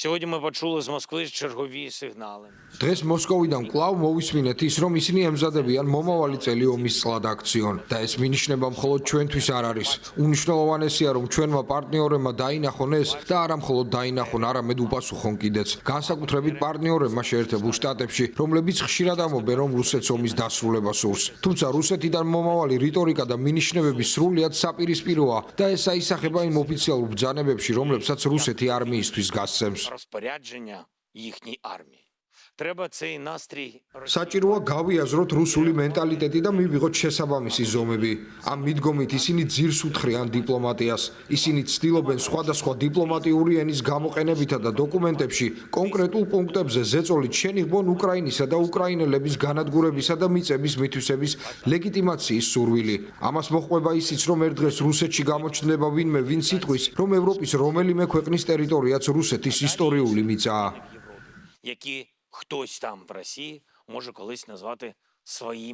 Сьогодні ми почули з Москви чергові сигнали. დღეს მოსკოვიდან კვლავ მოვისმინეთ ის, რომ ისინი ემზადებიან მომავალი წელი ომის წლად აქციონ და ეს მინიშნება მხოლოდ ჩვენთვის არ არის. უნიშნელოვანესია, რომ ჩვენმა პარტნიორებმა დაინახონ ეს და არა მხოლოდ დაინახონ, არამედ უპასუხონ კიდეც. განსაკუთრებით პარტნიორებმა შეერთებულ შტატებში, რომლებიც ხშირად ამბობენ, რომ რუსეთს ომის დასრულება სურს. თუმცა რუსეთიდან მომავალი რიტორიკა და მინიშნებები სრულიად საპირისპიროა და ეს აისახება იმ ოფიციალურ ბრძანებებში, რომლებსაც რუსეთი არმიისთვის გასცემს. Розпорядження їхній армії. Треба цей настрій საჭიროა გავიაზროთ რუსული მენტალიტეტი და მივიღოთ შესაბამისი ზომები. ამ მიდგომით ისინი ძირს უთხრიან დიპლომატიას. ისინი ცდილობენ სხვადასხვა დიპლომატიური ენის გამოყენებითა და დოკუმენტებში კონკრეტულ პუნქტებზე ზეწოლით შენიღბონ უკრაინისა და უკრაინელების განადგურებისა და მიწების მითვისების ლეგიტიმაციის სურვილი. ამას მოჰყვება ისიც, რომ ერთ დღეს რუსეთში გამოჩნდება ვინმე, ვინც იტყვის, რომ ევროპის რომელიმე ქვეყნის ტერიტორიაც რუსეთის ისტორიული მიწაა. які хтось там в Росії може колись назвати своїм.